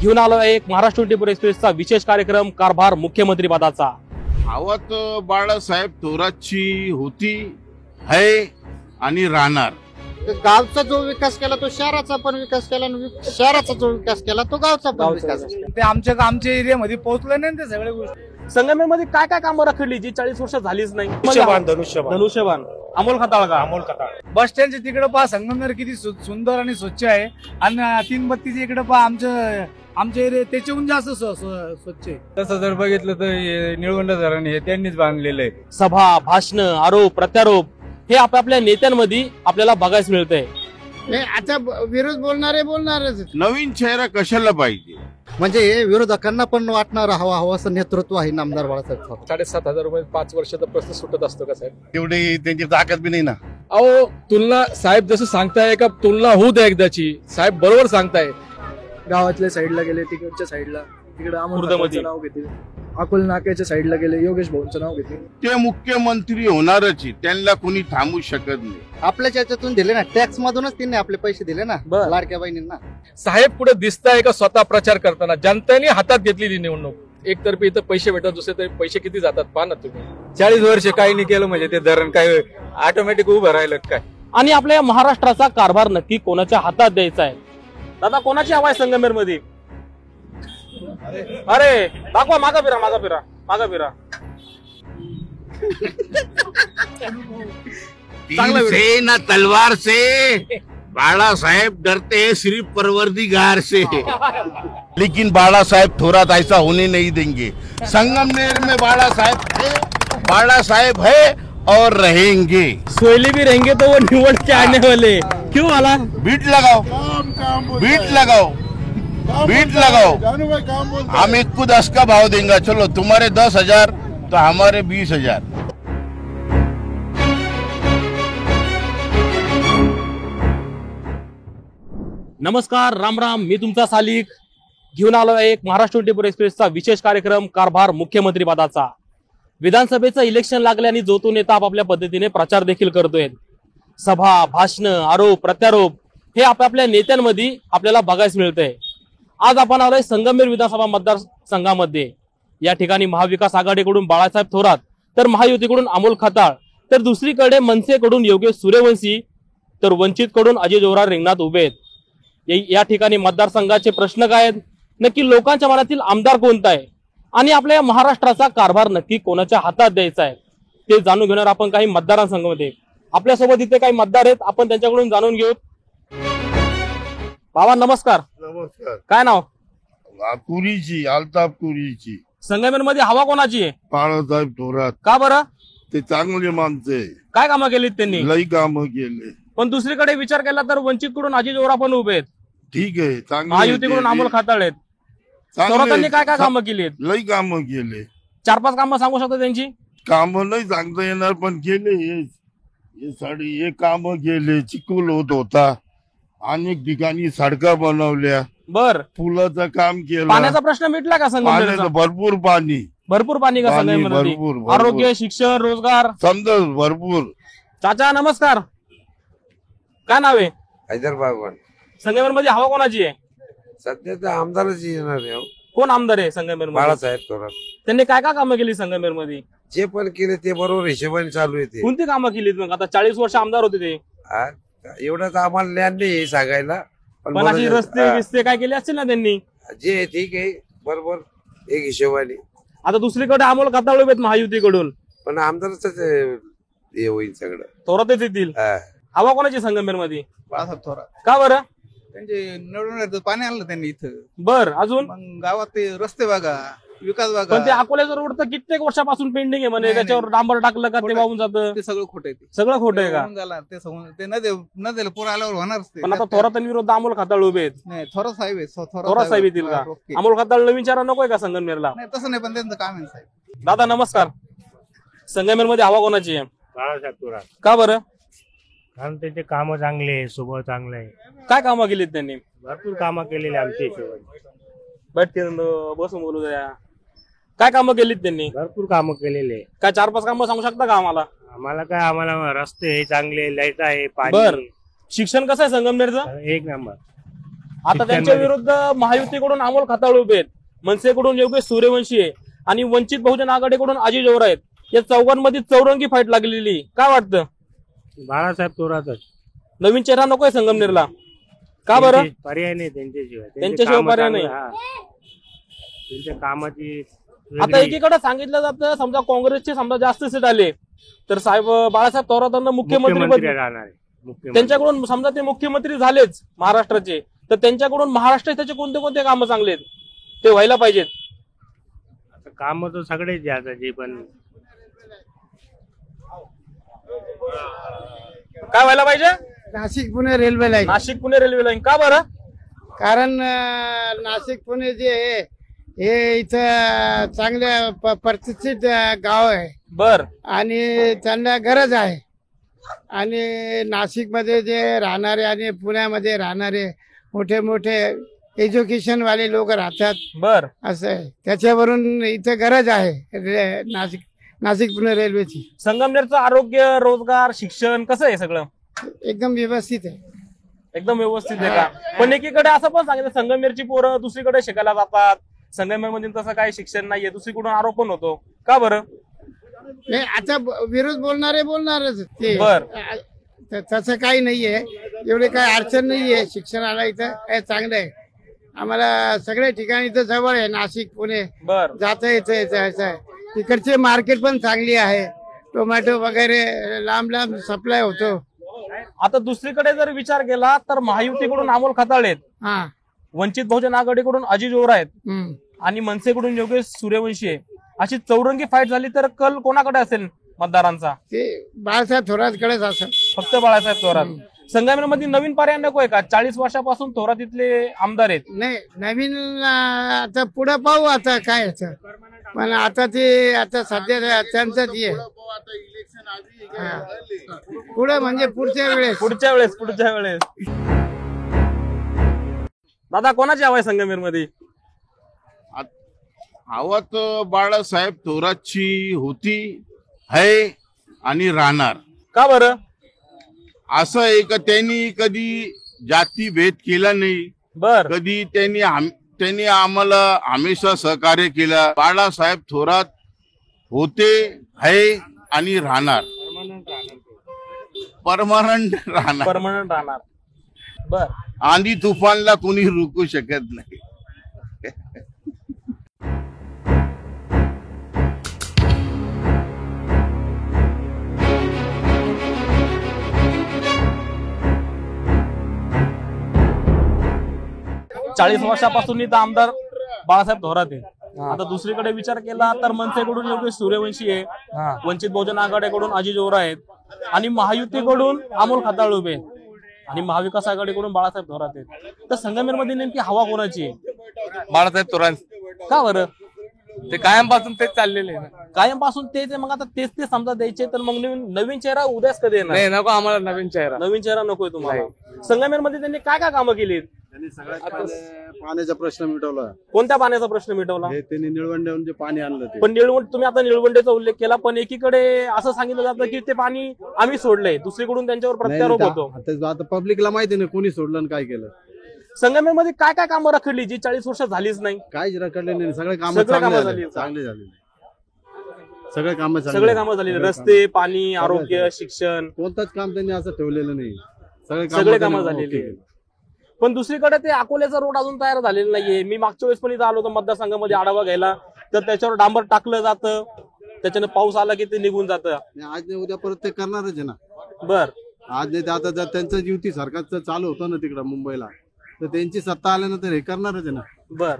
घेऊन आलो एक महाराष्ट्र 24 एक्सप्रेसचा विशेष कार्यक्रम कारभार मुख्यमंत्री पदाचा। हवा तर बाळासाहेब थोरातची होती, आहे आणि राहणार। गावचा जो विकास केला तो शहराचा पण विकास केला आणि शहराचा जो विकास केला तो गावचा पण विकास केला। ते आमच्या एरियामध्ये पोहोचलं नाही ते सगळ्या गोष्टी। संगमेमध्ये काय काय कामं रखडली जी 40 वर्ष झालीच नाही? धनुष्यबाण अमोल खताळ बस स्टँडच्या तिकडे पहा संगमनेर किती सुंदर आणि स्वच्छ आहे आणि 3 बत्तीच्या इकडे पहा आमच्या एरिया त्याच्याहून जास्त स्वच्छ आहे। तसं जर बघितलं तर निळवंड धरण हे त्यांनीच बांधलेलं आहे। सभा, भाषण, आरोप प्रत्यारोप हे आपापल्या नेत्यांमध्ये आपल्याला बघायला मिळतंय। आता विरोध बोलणारच नवीन चेहरा कशाला पाहिजे? म्हणजे विरोधकांना पण वाटणार हवा असं नेतृत्व आहे नामदार बाळासाहेब थोरात। 7,500 रुपये 5 वर्षाचा प्रश्न सुटत असतो का साहेब? तेवढी त्यांची ताकद बी नाही ना। अहो तुलना साहेब जसं सांगताय का तुलना होऊ द्या एकदाची। साहेब बरोबर सांगताय। गावातल्या साईडला गेले तिकडच्या साईडला तिकडे खुर्दमध्ये. नाव घेतील, अकोल नाक्याच्या साईडला गेले योगेश भाऊंचं नाव घेतील। ते मुख्यमंत्री होणारच आहे, त्यांना कोणी थांबू शकत नाही। आपल्या याच्यातून दिले ना, टॅक्स मधूनच त्यांनी आपले पैसे दिले ना लाडक्या बहिणींना। साहेब पुढे दिसताय का स्वतः प्रचार करताना? जनतेने हातात घेतलेली निवडणूक। एकतर्फी इथं पैसे भेटत, दुसरे तरी पैसे किती जातात पहा ना तुम्ही। 40 वर्ष काही नाही केलं म्हणजे ते धरण काय ऑटोमॅटिक उभं राहिलं काय? आणि आपल्या महाराष्ट्राचा कारभार नक्की कोणाच्या हातात द्यायचा आहे? दादा कोणाची हवा आहे संगमेर मध्ये? अरे दाखवा, मागा फिरा। तीर से ना तलवार से, बाला साहेब डरते हैं सिर्फ परवरदिगार से। लेकिन बाला साहेब थोरात ऐसा होने नहीं देंगे। संगमनेर में बाला साहेब है और रहेंगे। सोयली भी रहेंगे तो वो निवड़ के आने वाले। क्यों वाला? बीट लगाओ। हमें खुद 10 का भाव देंगे। चलो तुम्हारे 10,000 तो हमारे 20,000। नमस्कार, राम राम। मी तुमचा सालिक घेऊन आलो एक महाराष्ट्र 24 एक्सप्रेसचा विशेष कार्यक्रम कारभार मुख्यमंत्री पदाचा। विधानसभेचं इलेक्शन लागल्याने जो तो नेता आपापल्या पद्धतीने प्रचार देखील करतोय। सभा, भाषण, आरोप प्रत्यारोप हे आपापल्या नेत्यांमध्ये आपल्याला बघायला मिळतंय। आज आपण आलोय संगमेर विधानसभा मतदारसंघामध्ये। या ठिकाणी महाविकास आघाडीकडून बाळासाहेब थोरात, तर महायुतीकडून अमोल खताळ, तर दुसरीकडे मनसेकडून योगेश सूर्यवंशी, तर वंचितकडून अजय जोरार रिंगणात उभे आहेत। या ठिकाणी मतदारसंघाचे प्रश्न काय आहेत, नक्की लोकांच्या मनातील आमदार कोणता आहे आणि आपल्या महाराष्ट्राचा कारभार नक्की कोणाच्या हातात द्यायचा आहे ते जाणून घेणार आपण काही मतदारांसंघामध्ये। आपल्यासोबत इथे काही मतदार आहेत, आपण त्यांच्याकडून जाणून घेऊ। बाबा नमस्कार। नमस्कार। काय नाव? कुरीची, अल्ताफ कुरीची। संगमेर मध्ये हवा कोणाची आहे? बाळासाहेब थोरात। का बरं? ते चांगले माणसं आहे, काय कामं केलीत त्यांनी? लई कामं केले। पण दुसरीकडे विचार केला तर वंचितकडून अजय जोरा पण उभे आहेत, ठीक आहे, चांगले महायुतीकडून अमोल खताळ आहेत। थोरातांनी काय काय कामं केली आहेत? लई कामं केले। 4-5 कामं सांगू शकता त्यांची? कामं नाही सांगता येणार पण केले। हे कामं केले। चिखल होता, अनेक ठिकाणी सडका बनवल्या, बर पुलाचं काम केलं। पाण्याचा प्रश्न मिटला का संगमेरचा? भरपूर पाणी का संगमेरमध्ये? भरपूर आरोग्य, शिक्षण, रोजगार समजा भरपूर। चाचा नमस्कार, काय नाव आहे? हैदराबाद। संगमेर मध्ये हवा कोणाची आहे? सध्या तर आमदारच येणार आहे। कोण आमदार आहे संगमेर मध्ये? बाळासाहेब थोरात। त्यांनी काय काय कामं केली संगमेर मध्ये? जे पण केले ते बरोबर हिशोबाने चालू आहे ते। कोणती कामं केलीत मग? आता 40 वर्ष आमदार होते ते, एवढं तर आम्हाला ज्ञान नाही सांगायला, पण अशी रस्ते बिस्ते काय केले असतील ना त्यांनी? जे ठीक आहे बरोबर एक हिशोबाने। आता दुसरीकडे अमोल खताळ उभे आहेत महायुतीकडून, पण आमदारच हे होईल सगळं। थोरातच येतील। हवा कोणाची संगमेर मध्ये? बाळासाहेब थोरात। का बरं? त्यांचे निवडून पाणी आणलं त्यांनी इथं। बर अजून? मग गावात ते रस्ते बघा, विकास बघा। पण ते अकोल्याचं रोड तर कित्येक वर्षापासून पेंडिंग आहे म्हणे, त्याच्यावर डांबर टाकलं का ते वाहून जातं? ते सगळं खोटं आहे। सगळं खोटं आहे का? ते न दिलं पूर आल्यावर होणारच ते। पण आता थोरातांविरुद्ध अमोल खताळ उभे आहेत। नाही, थोरात साहेब आहे, थोरात साहेब येतील का? अमोल खताळ नवीन चेहरा नकोय का संगमेरला? नाही तसं नाही, पण त्यांचं काम आहे साहेब। दादा नमस्कार, संगमेर मध्ये हवा कोणाची आहे? बाळासाहेब थोरात। का बरं? कारण त्यांचे काम चांगले आहे, स्वभाव चांगला आहे। काय कामं केलीत त्यांनी? भरपूर कामं केलेली आमच्या हिशोबाने। बैठके बसून बोलू द्या। काय कामं केलीत त्यांनी? भरपूर कामं केलेले आहे। काय 4-5 कामं सांगू शकता का आम्हाला? आम्हाला रस्ते हे चांगले, लाईट आहे, बर पाणी। शिक्षण कसं आहे संगमनेरचं? एक नंबर। आता त्यांच्या विरुद्ध महायुतीकडून अमोल खताळ उभे आहेत, मनसेकडून योगेश सूर्यवंशी आहे आणि वंचित बहुजन आघाडीकडून अजय जोरा आहेत. या चौघांमध्ये चौरंगी फाईट लागलेली. काय वाटतं? बाळासाहेब थोरातच. नवीन चेहरा नकोय संगमनेरला? का बरं? त्यांचे पर्याय नाही त्यांच्याशिवाय. त्यांचे त्यांच्याशिवाय कामं पर्याय चांगले, नाही. हा. त्यांच्या कामाची आता वेगळी- एकीकडे सांगितलं जातं समजा काँग्रेसचे समजा जास्त सीट आले तर साहेब बाळासाहेब थोरातांना मुख्यमंत्री मुख्यमंत्री राहणार आहे. मुख्यमंत्री. त्यांच्याकडून समजा ते मुख्यमंत्री झालेच महाराष्ट्राचे, तर त्यांच्याकडून महाराष्ट्रात त्याचे कोणते कोणते कामं चांगले आहेत ते व्हायला पाहिजेत? आता कामं तर सगळेच जे पण काय व्हायला पाहिजे? Nashik Pune railway line. Nashik Pune railway line. का बरं? कारण नाशिक पुणे जे आहे हे इथं चांगल्या प्रतिष्ठित गाव आहे बर आणि त्यांना गरज आहे. आणि नाशिकमध्ये जे राहणारे आणि पुण्यामध्ये राहणारे मोठे मोठे एज्युकेशन वाले लोक राहतात, बर असं आहे. त्याच्यावरून इथं गरज आहे नाशिक पुणे रेल्वेची. संगमनेरचं आरोग्य, रोजगार, शिक्षण कसं आहे? सगळं एकदम व्यवस्थित आहे. एकदम व्यवस्थित आहे का? पण एकीकडे असं पण सांगितलं संगमनेरची पोरं दुसरीकडे शिकायला जातात, संगमनेरमध्ये तसं काही शिक्षण नाहीये, दुसरीकडून आरोप पण होतो. का बरं? नाही, आता विरोध बोलणारे बोलणारच ते. बर. तसं काही नाहीये, एवढे काही अडचण नाहीये. शिक्षणाला इथं काय चांगलं आहे. आम्हाला सगळ्या ठिकाणी इथं जवळ आहे, नाशिक पुणे बर जाता येतं असं आहे. तिकडचे मार्केट पण चांगली आहे. टोमॅटो वगैरे लांब लांब सप्लाय होतो. आता दुसरीकडे जर विचार केला तर महायुतीकडून अमोल खताळ आहेत, हा. वंचित बहुजन आघाडीकडून अजय जोरा आहेत हम्म. आणि मनसेकडून योगेश सूर्यवंशी आहे. अशी चौरंगी फाईट झाली तर कल कोणाकडे असेल मतदारांचा? ते बाळासाहेब थोरातकडेच असं. फक्त बाळासाहेब थोरात. संगमनेरमध्ये नवीन पर्याय नकोय का? 40 वर्षापासून थोरात इथले आमदार आहेत. नाही, नवीन आता पुढे पाहू आता काय याचं. पण आता ते आता सध्या त्यांचंच आहे. पुढे म्हणजे पुढच्या वेळेस. पुढच्या वेळेस दादा कोणाची हवा आहे संगमनेरमध्ये? हवा तर बाळासाहेब थोरातची होती, आहे आणि राहणार. का बरं? असं आहे का त्यांनी कधी जाती भेद केला नाही. बर कधी त्यांनी आम्हाला हमेशा सहकार्य केलं. बाळासाहेब थोरात होते, आहे आणि राहणार. परमनंट राहणार. बर आंधी तुफानला कोणी रोखू शकत नाही. चाळीस वर्षापासून इथं आमदार बाळासाहेब थोरात आहे. आता दुसरीकडे विचार केला तर मनसेकडून योगेश सूर्यवंशी आहे, वंचित बहुजन आघाडीकडून अजय जोरा आहेत आणि महायुतीकडून अमोल खताळ उभे आहेत आणि महाविकास आघाडीकडून बाळासाहेब थोरात आहेत. तर संगमनेरमध्ये नेमकी हवा कोणाची आहे? बाळासाहेब थोरात. का बरं? ते कायमपासून तेच चाललेले आहे. कायमपासून तेच आहे. मग आता तेच ते समजा द्यायचे तर मग नवीन चेहरा उद्याच कधी येणार? नाही, नको आम्हाला नवीन चेहरा. नवीन चेहरा नकोय तुम्हाला? संगमनेरमध्ये त्यांनी काय काय कामं केली? त्यांनी सगळ्यात पाण्याचा प्रश्न मिटवला. कोणत्या पाण्याचा प्रश्न मिटवला? हे त्यांनी निळवंड्याहून जे पाणी आणलं ते. पण निळवंड, तुम्ही आता निळवंडेचा उल्लेख केला, पण एकीकडे असं सांगितलं जातं की ते पाणी आम्ही सोडलंय, दुसरीकडून त्यांच्यावर प्रत्यारोप होतो. आता पब्लिकला माहिती नाही कोणी सोडलं आणि काय केलं. संगमनेरमध्ये काय काय कामं रखडली जी 40 वर्ष झालीच नाही? काहीच रखडले नाही. सगळे काम सगळे कामं झाली. चांगले झालेले. सगळे काम सगळे कामं झालेली. रस्ते, पाणी, आरोग्य, शिक्षण, कोणतंच काम त्यांनी असं ठेवलेलं नाही. सगळे कामं झालेली. पण दुसरीकडे ते अकोल्याचा रोड अजून तयार झालेला नाहीये. मी मागच्या वेळेस पण इथं आलो होतो मतदारसंघामध्ये आढावा घ्यायला, तर त्याच्यावर डांबर टाकलं जातं, त्याच्यानं पाऊस आला की ते निघून जातं. आज नाही उद्या परत ते करणारच आहे ना. बर आज नाही आता जर त्यांचं युती सरकारचं चालू होतं ना तिकडं मुंबईला, तर त्यांची सत्ता आल्यानंतर हे करणारच आहे ना. बर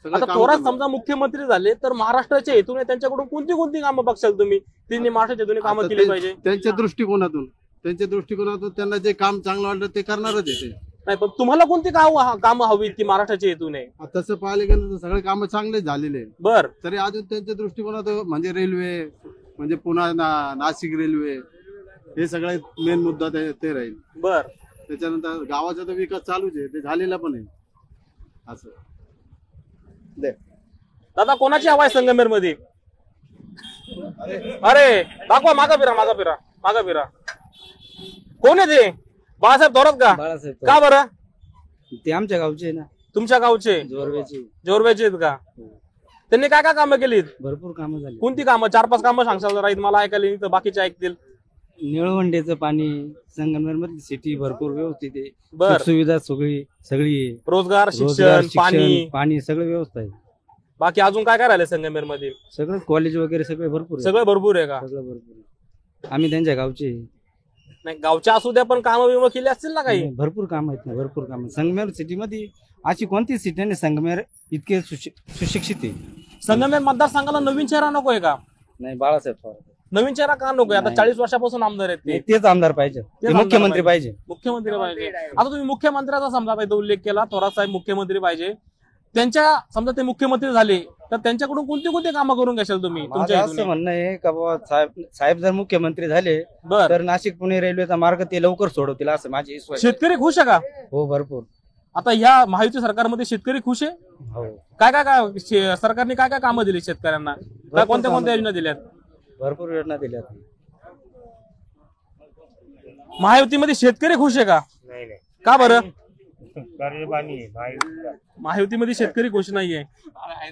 आता थोरात समजा मुख्यमंत्री झाले तर महाराष्ट्राच्या हेतूने त्यांच्याकडून कोणती कोणती कामं बघशाल तुम्ही? त्यांनी महाराष्ट्राच्या हेतूने कामं केली पाहिजे. त्यांच्या दृष्टिकोनातून त्यांना जे काम चांगलं वाटलं ते करणारच आहे ते. नाही, पण तुम्हाला कोणती कामं हवी की महाराष्ट्राच्या हेतूने? तसं पाहायला गेलं तर सगळे कामं चांगलेच झालेले. बर तरी अजून त्यांच्या दृष्टिकोनात म्हणजे रेल्वे, म्हणजे पुन्हा नाशिक रेल्वे, हे सगळ्यात मेन मुद्दा ते राहील. बर त्याच्यानंतर गावाचा तर विकास चालूच आहे, ते झालेला पण आहे. असं दादा कोणाची हवा आहे संगमनेर मध्ये? अरे दाखवा, मागा फिरा. कोण आहे ते? बाळासाहेब थोरात का? का बरं? ते आमच्या गावचे ना, तुमच्या गावचे जोरवेचे. जोरवेचे आहेत का? त्यांनी काय काय कामं केलीत? भरपूर कामं झाली. कोणती कामं? 4-5 कामं सांगशाल जरा, मला ऐकायला येईल तर बाकीचे ऐकतील. निळवंडेचं पाणी, संगमनेर मधली सिटी भरपूर व्यवस्थित आहे. बर. सुविधा सगळी आहे. रोजगार, रोजगार, शिक्षण, पाणी, पाणी सगळं व्यवस्था आहे. बाकी अजून काय काय राहिले संगमेर मध्ये? सगळं कॉलेज वगैरे सगळे भरपूर आहे. सगळं भरपूर आहे का? सगळं भरपूर आहे. आम्ही त्यांच्या गावचे आहे. नाही, गावच्या असू द्या पण कामं बिमं केली असतील ना काही? भरपूर काम आहेत ना, भरपूर काम. संगमेर सिटी मध्ये अशी कोणती सिटी नाही संगमेर इतके सुशिक्षित आहे. संगमेर मतदारसंघाला नवीन चेहरा नकोय का? नाही, बाळासाहेब पवार. नवीन चेहरा का नकोय? आता नाही. 40 वर्षापासून आमदार आहेत ते. तेच आमदार पाहिजे, ते आमदार मुख्यमंत्री पाहिजे. मुख्यमंत्री पाहिजे. आता तुम्ही मुख्यमंत्र्याचा समजा आता इथं उल्लेख केला, थोरात साहेब मुख्यमंत्री पाहिजे. त्यांच्या समजा ते मुख्यमंत्री झाले तर त्यांच्याकडून कोणती कोणती कामं करून घ्याल तुम्ही माझं तुमच्या असं इथून? म्हणणं आहे का बाबा साहेब जर मुख्यमंत्री झाले बर. तर नाशिक पुणे रेल्वेचा मार्ग ते लवकर सोडवतील असं माझी विश्वास आहे. शेतकरी खुश आहे का? हो, भरपूर. आता ह्या महायुती सरकारमध्ये शेतकरी खुश आहे? हो, काय काय काय सरकारने काय काय कामं दिली शेतकऱ्यांना? काय कोणत्या कोणत्या योजना दिल्यात? भरपूर योजना दिल्या. महायुतीमध्ये शेतकरी खुश आहे का? नाही नाही का बरं? कर्ज पाणी आहे, महायुतीला. महायुतीमध्ये शेतकरी खुश नाहीये.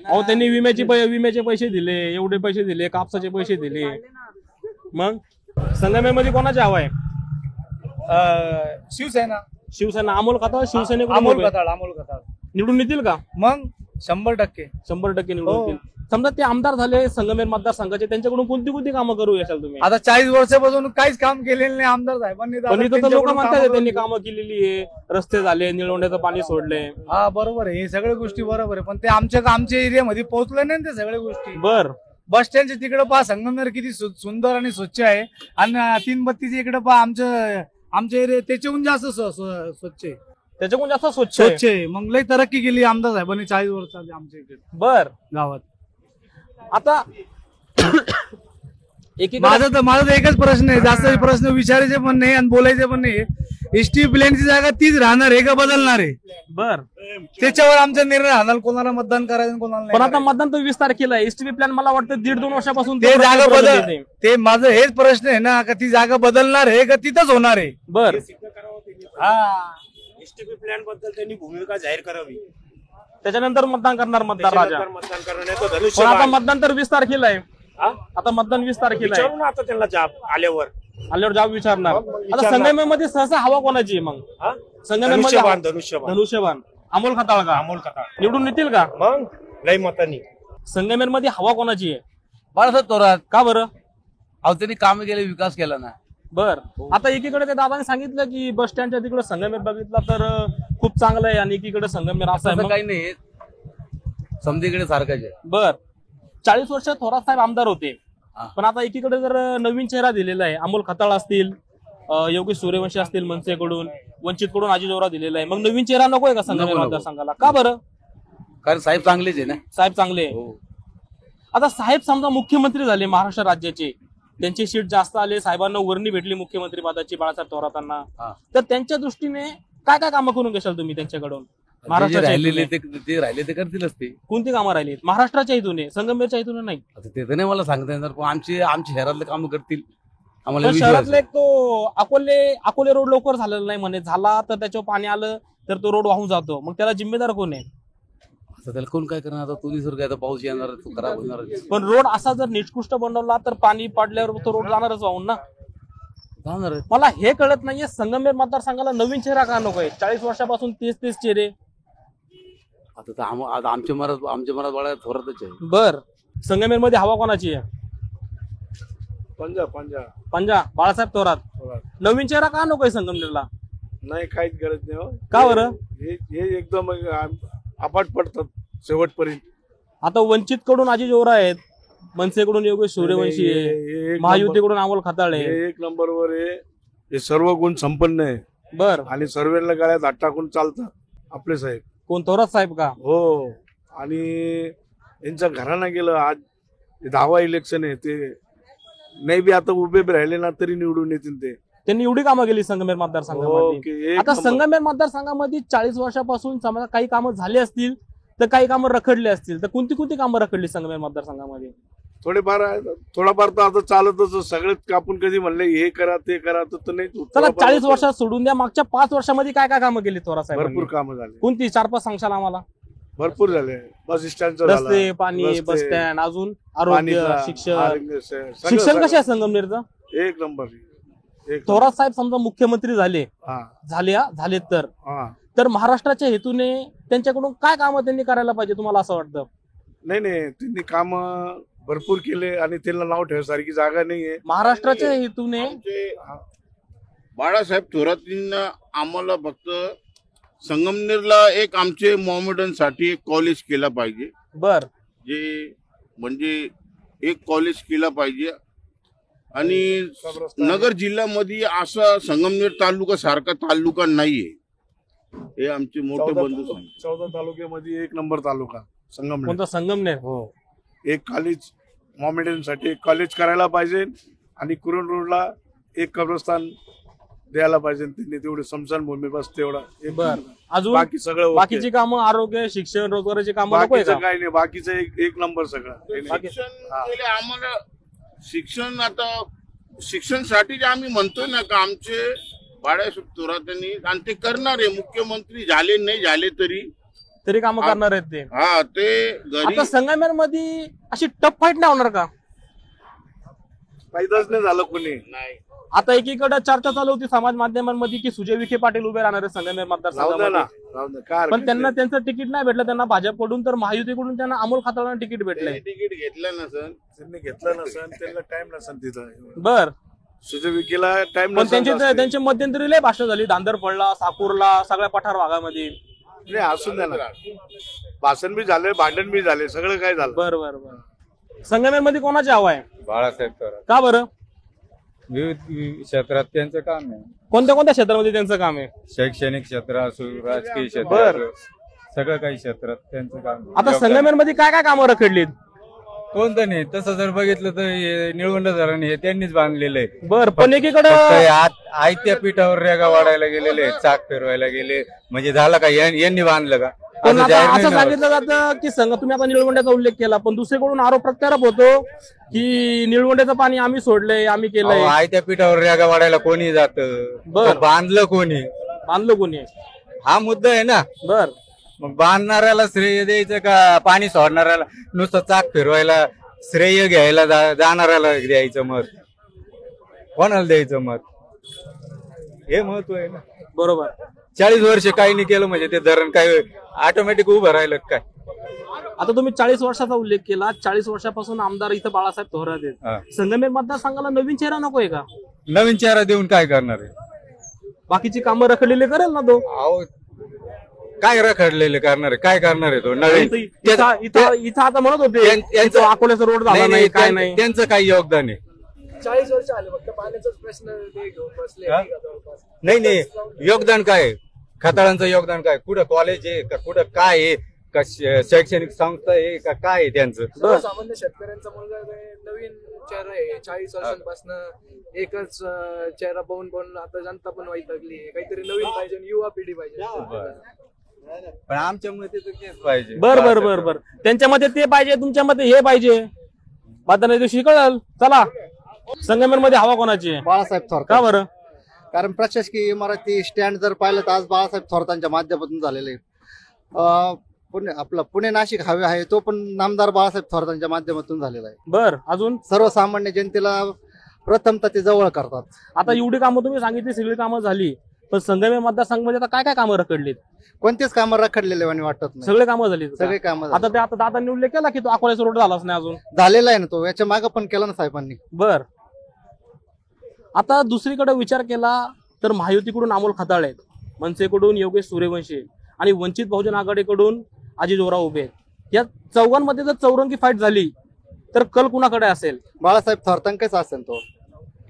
अहो, त्यांनी विम्याचे पैसे दिले, एवढे पैसे दिले, कापसाचे पैसे दिले. मग संगमेमध्ये कोणाची हवा आहे? शिवसेना. शिवसेना. अमोल खताळ शिवसेनेकडून अमोल उभे. खताळ निवडून येतील का? मग 100%. 100% निवडून हो. येतील. समजा ते आमदार झाले संगमेर मतदारसंघाचे, त्यांच्याकडून कोणती कोणती कामं करू याल तुम्ही? आता 40 वर्षापासून काहीच काम केलेलं नाही आमदार साहेबांनी. पण इथं तर लोक म्हणतात त्यांनी कामं केलेली आहे, रस्ते झाले, निळवंड्याचं पाणी सोडले. हा, बरोबर आहे, हे सगळ्या गोष्टी बरोबर आहे. पण ते आमच्या एरियामध्ये पोहोचले नाही ते सगळ्या गोष्टी. बर. बस स्टँडच्या तिकडे पहा संगमनेर किती सुंदर आणि स्वच्छ आहे, आणि 3 बत्तीच्या इकडे पहा आमच्या एरिया त्याच्याहून जास्त स्वच्छ आहे. त्याच्याकडून जास्त स्वच्छ आहे. स्वच्छ आहे. मग लई तरक्की केली आमदार साहेबांनी 40 वर्षात आमच्या इकडे बर. गावात. आता माझा तर एकच प्रश्न आहे, जास्त प्रश्न विचारायचे पण नाही आणि बोलायचे पण नाही. एसटी प्लॅनची जागा तीच राहणार आहे का बदलणार आहे? बर. त्याच्यावर आमचा निर्णय राहणार, कोणाला मतदान करायचं कोणाला पण नाही. आता मतदान तर 20 तारखेला आहे. एसटीपी प्लॅन मला वाटतं 1.5-2 वर्षापासून ते जागा बदल, ते माझं हेच प्रश्न आहे ना, का ती जागा बदलणार आहे का तिथंच होणार आहे? बर. एसटीपी प्लॅन बद्दल त्यांनी भूमिका जाहीर करावी. त्याच्यानंतर मतदान करणार मतदार राजा. त्याच्यानंतर मतदान करण्याचं पण आता धनुष्यबाण. मतदान तर 20 तारखेला आहे. हा? आता मतदान 20 तारखेला आहे. विचारू ना आता त्यांना जाब आल्यावर. आल्यावर जाब विचारणार. मग आता विचारणार. संगमेमध्ये सहसा हवा कोणाची आहे मग? हा? संगमेमध्ये धनुष्यबाण. धनुष्यबाण. अमोल खताळ का? अमोल खताळ. निवडून येतील का? मग लय मतांनी. संगमेरमध्ये हवा कोणाची आहे? बाळासाहेब थोरात. का बरं? अहो, त्यांनी काम केले, विकास केला ना. बर. आता एकीकडे ते दादाने सांगितलं की बस स्टँडच्या तिकडे संगमेर बघितला तर खूप चांगलं आहे, आणि एकीकडे संगमेर असं आहे. असं मग- काही नाही, समधीकडे सारखंच आहे. बर. 40 वर्ष थोरात साहेब आमदार होते, हा. पण आता एकीकडे जर नवीन चेहरा दिलेला आहे, अमोल खताळ असतील, योगेश सूर्यवंशी असतील मनसेकडून, वंचितकडून अजित जोरा दिलेला आहे. मग नवीन चेहरा नकोय का संगमेर नको. मतदारसंघाला? का बरं? कारण साहेब चांगलेच आहे ना. साहेब चांगले आहे. हो. आता साहेब समजा मुख्यमंत्री झाले महाराष्ट्र राज्याचे, त्यांची सीट जास्त आले, साहेबांना वर्णी भेटली मुख्यमंत्री पदाची बाळासाहेब थोरातांना, हा. तर त्यांच्या दृष्टीने काय काय कामं करून घेशाल तुम्ही त्यांच्याकडून? जे महाराष्ट्राच्या राहिलेले हेतूने. ते राहिले ते करतीलच ते. कोणती कामं राहिली महाराष्ट्राच्या हेतूने? संगमेरच्या हेतूने नाही. आता ते तर नाही मला सांगता येणार, पण आमचे शहरातले काम करतील आम्हाला पण विश्वास शहरातला आहे. एक तो अकोले रोड लवकर झालेला नाही म्हणे, झाला तर त्याच्यावर पाणी आलं तर तो रोड वाहून जातो. मग त्याला जिम्मेदार कोण आहे? आता त्याला कोण काय करणार? आता तो निसर्ग आहे, आता पाऊस येणार, तो खराब होणार. पण रोड असा जर निष्कृष्ट बनवला तर पाणी पडल्यावर तो रोड जाणारच वाहून ना. जाणार आहे. मला हे कळत नाहीये, संगमेर मतदारसंघाला नवीन चेहरा का नकोय? 40 वर्षापासून तेच चेहरे. आता तर आता आमच्या मनात बाळा थोरातच आहे. बर. संगमेर मध्ये हवा कोणाची आहे? पंजा बाळासाहेब थोरात. नवीन चेहरा का नकोय संगमेरला? नाही, काहीच गरज नाही हो. का बरं? हे एकदम अपाट पडतात शेवटपर्यंत. आता वंचित कडून अजित जोरा आहेत, मनसेकडून योगेश सूर्यवंशी आहे, महायुतीकडून अमोल खताळ आहे. हे 1 नंबरवर आहे. हे सर्व गुण संपन्न आहे बर. आणि सर्वेला गळ्यात हात टाकून चालतात आपले साहेब. कोण? थोरात साहेब का? हो. आणि यांच्या घरानं गेलं आज 10वा इलेक्शन आहे, ते नाही बी आता उभे राहिले ना तरी निवडून येतील ते. त्यांनी एवढी कामं केली संगमेर मतदारसंघामध्ये. ओके, आता संगमेर मतदारसंघामध्ये 40 वर्षापासून समजा काही कामं झाली असतील तर काही कामं रखडली असतील, तर कोणती कामं रखडली संगमेर मतदारसंघामध्ये? थोडाफार तर आता चालतच सगळेच आपण कधी म्हणले हे करा ते करा तर नाही होत. चला थोडंफार 40 वर्षात सोडून द्या, मागच्या 5 वर्षामध्ये काय काय कामं केली थोरात भरपूर साहेबांनी? कामं झाले, कोणती 4-5 सांगशाल आम्हाला? भरपूर झाले. बस स्टँडचं रस्ते, पाणी, बस स्टँड, अजून आरोग्य, शिक्षण. शिक्षण कसे आहे संगमनेरचं? एक नंबर. थोरात साहेब समजा मुख्यमंत्री झाले हा झाले तर हा तर महाराष्ट्राच्या हेतूने त्यांच्याकडून काय कामं त्यांनी करायला पाहिजे तुम्हाला असं वाटतं? नाही त्यांनी काम भरपूर केले आणि त्यांना नाव ठेवायसारखी जागा नाहीये महाराष्ट्राच्या हेतूने आमचे बाळासाहेब थोरातींना आम्हाला फक्त संगमनेरला एक आमचे मोमेडनसाठी एक कॉलेज केला पाहिजे. बर जे म्हणजे एक कॉलेज केला पाहिजे आणि नगर जिल्ह्यामध्ये असा संगमनेर तालुका सारखा तालुका नाहीये. हे आमचे मोठे बंधू सांगतात. 14 तालुक्यामध्ये एक नंबर तालुका संगमनेर. कोणता संगमनेर? हो, एक कॉलेज मोमेडियनसाठी एक कॉलेज करायला पाहिजे आणि कुरण रोडला एक कब्रस्तान द्यायला पाहिजे. त्यांनी तेवढी स्मशानभूमी बस तेवढा एक बर अजून बाकी सगळं okay. बाकीची कामं, आरोग्य, शिक्षण, रोजगाराची कामं नको आहे बाकीचं का? काही नाही, बाकीचं एक नंबर सगळं. शिक्षण केले आम्हाला. शिक्षण आता शिक्षणसाठी जे आम्ही म्हणतोय ना का आमचे बाळासाहेब थोरातांनी आणि ते करणार आहे. मुख्यमंत्री झाले नाही झाले तरी कामं करणार आहेत ते. हा ते घरी आता संगमनेर मध्ये अशी टफ फाईट नाही होणार का? फायदाच नाही झालं कोणी. नाही. आता एकीकडे चर्चा चालू होती समाज माध्यमांमध्ये की सुजय विखे पाटील उभे राहणार आहे संगमनेर राहू द्या मतदारसंघामध्ये, ना, राहू द्या. काय पण हरकत त्यांना नाही. त्यांचं तिकीट नाही भेटलं त्यांना भाजपकडून, तर महायुतीकडून त्यांना अमोल खताळांना तिकीट भेटलंय. तिकीट घेतलं नसेल. त्यांनी घेतलं नसेल, त्यांना टाइम नसेल तिथं. बर सुजय विखेला टाइम पण त्यांचे मध्यंतरी लय भाषण झाली, दांदरफळला, साकूरला, सगळ्या पठार भागामध्ये. नाही असून द्या ना, भाषण बी झाले, भांडण बी झाले, सगळं काय झालं. बर बर बर संगमनेर मध्ये कोणाची हवा आहे? बाळासाहेब थोरात का बरं? विविध क्षेत्रात त्यांचं काम आहे. कोणत्या कोणत्या क्षेत्रामध्ये त्यांचं काम आहे? शैक्षणिक क्षेत्र असो, राजकीय क्षेत्र बर. असो, सगळं काही क्षेत्रात त्यांचं काम आहे. आता संगमनेर मध्ये काय काय कामं रखडलीत? कोणतं नाही. तसं जर बघितलं तर हे निळवंड धरण हे त्यांनीच बांधलेलं आहे. बर पण एकीकडे आयत्या पीठावर रेगा वाढायला गेलेले, चाक फिरवायला गेले, म्हणजे झालं का यांनी बांधलं का? पण असं आता जाहीर असं नाही ना होत. सांगितलं जातं की तुम्ही आता निळवंड्याचा उल्लेख केला, पण दुसरीकडून आरोप प्रत्यारोप होतो की निळवंड्याचं पाणी आम्ही सोडलंय, आम्ही केलंय. अहो, आयत्या पीठावर रेगा वाढायला कोणी जात? बर. बांधलं कोणी? बांधलं कोणी? हा मुद्दा आहे ना. बर मग बांधणाऱ्याला श्रेय द्यायचं का पाणी सोडणाऱ्याला नुसतं चाक फिरवायला श्रेय घ्यायला जाणाऱ्याला द्यायचं मत? कोणाला द्यायचं मत? हे महत्व आहे ना. बरोबर. 40 वर्ष काही नाही केलं म्हणजे ते धरण काय ऑटोमॅटिक उभं राहिलं काय? आता तुम्ही 40 वर्षाचा उल्लेख केला. 40 वर्षापासून आमदार इथं बाळासाहेब थोरात हा. आहेत. संगमनेर मतदारसंघाला नवीन चेहरा नकोय का? नवीन चेहरा देऊन काय करणार आहे? बाकीची कामं रखडलेली करेल ना तो. अहो काय रखडलेले करणार आहे? काय करणार आहे तो नवीन? इथं आता म्हणत होते यांचं- इथं अकोल्याचा रोड झाला नाही, काय नाही. त्यांचं काही योगदान आहे? 40 वर्ष आले फक्त पाण्याचाच प्रश्न ते घेऊन बसले. हा? नाही योगदान काय आहे? खताळांचं योगदान काय? कुठं कॉलेज आहे का? कुठं काय आहे का? शैक्षणिक संस्था आहे का? काय आहे त्यांचं? सर्वसामान्य शेतकऱ्यांचा मुलगा नवीन चेहरा आहे. 40 वर्षांपासून एकच चेहरा पाहून आता जनता पण वैतागली. काहीतरी नवीन पाहिजे, युवा पिढी पाहिजे. पण आमच्या मते तर तेच पाहिजे. बर बर बर बर त्यांच्या मते ते पाहिजे, तुमच्या मते हे पाहिजे. मतदानाच्या दिवशी कळल. चला संगमनेर मध्ये हवा कोणाची आहे? बाळासाहेब का थोरात. बरं? कारण प्रशासकीय इमारती स्टँड जर पाहिलं तर आज बाळासाहेब थोरातांच्या माध्यमातून झालेले आहे. पुणे नाशिक हायवे आहे तो पण नामदार बाळासाहेब थोरातांच्या माध्यमातून झालेला आहे. बर अजून सर्वसामान्य जनतेला प्रथमतः ते जवळ करतात. आता एवढी कामं तुम्ही सांगितली, सगळी कामं झाली, पण संगमनेर मतदारसंघामध्ये आता काय काय कामं रखडलीत? कोणतेच कामं रखडलेले आणि वाटत नाही. सगळे कामं झाली. सगळे कामं आता ते आता दादांनी उल्लेख केला की तो अकोल्याचा रोड झालाच नाही अजून. झालेला आहे ना तो. याच्या मागे पण केला ना साहेबांनी. बर आता दुसरीकडे विचार केला तर महायुतीकडून अमोल खताळ आहेत, मनसेकडून योगेश सूर्यवंशी आणि वंचित बहुजन आघाडीकडून अजित जोराव उभे आहेत. या चौघांमध्ये जर चौरंगी फाईट झाली तर कल कुणाकडे असेल? बाळासाहेब थोरातांकच असेल तो.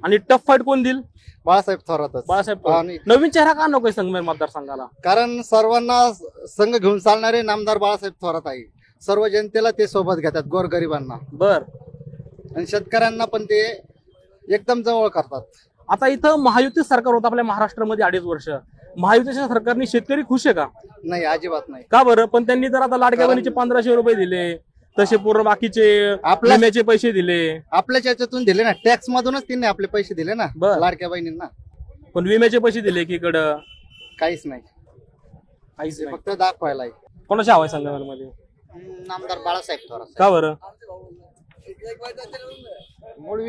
आणि टफ फाईट कोण देईल? बाळासाहेब थोरातच. बाळासाहेब आणि नवीन चेहरा का नकोय संगमनेर मतदारसंघाला? कारण सर्वांना संघ घेऊन चालणारे नामदार बाळासाहेब थोरात आहे. सर्व जनतेला ते सोबत घेतात, गोरगरिबांना. बर आणि शेतकऱ्यांना पण ते एकदम जवळ करतात. आता इथं महायुती सरकार होतं आपल्या महाराष्ट्रामध्ये 2.5 वर्ष. महायुतीच्या सरकारने शेतकरी खुश आहे का? नाही, अजिबात नाही. का बरं? पण त्यांनी तर आता लाडक्या बहिणीचे 1500 रुपये दिले, तसे पूर्ण बाकीचे आपल्या विम्याचे पैसे दिले, आपल्या याच्यातून दिले ना, टॅक्स मधूनच त्यांनी आपले पैसे दिले ना बरं. लाडक्या बहिणींना. पण विम्याचे पैसे दिले एकीकडं काहीच नाही, काहीच ते नाही. फक्त दाखवायला आहे. कोणाची हवा आहे संगमेरमध्ये? नामदार बाळासाहेब थोरात. का बरं? मूळ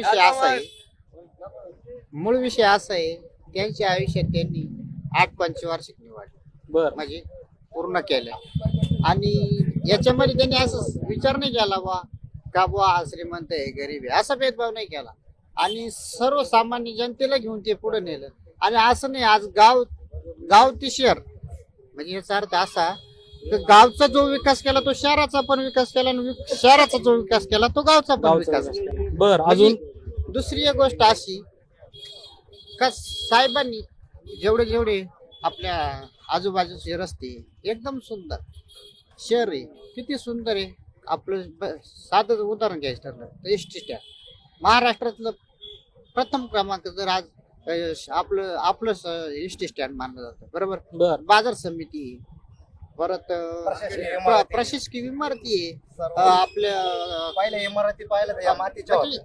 विषय असा आहे त्यांच्या आयुष्यात त्यांनी 8 पंचवार्षिक निवडले बर म्हणजे पूर्ण केल्या, आणि याच्यामध्ये त्यांनी असं विचार नाही केला का हा श्रीमंत आहे गरीब आहे असा भेदभाव नाही केला, आणि सर्वसामान्य जनतेला घेऊन ते पुढे नेलं. आणि असं नाही आज गाव ते शहर, म्हणजे याचा अर्थ असा की गावचा जो विकास केला तो शहराचा पण विकास केला, आणि शहराचा जो विकास केला तो गावचा पण विकास केला. बर अजून दुसरी एक गोष्ट अशी का साहेबांनी जेवढे आपल्या आजूबाजूचे रस्ते एकदम सुंदर, शहर आहे किती सुंदर आहे. आपलं साधं उदाहरण घ्यायचं ठरलं तर एसटी स्टँड महाराष्ट्रातलं प्रथम क्रमांक जर आज आपलं एसटी स्टँड मानलं जातं, बरोबर. बर बाजार समिती, परत प्रशासकीय इमारती आहे, आपल्या पहिल्या इमारती पाहिलं तर या मातीच्या होत्या.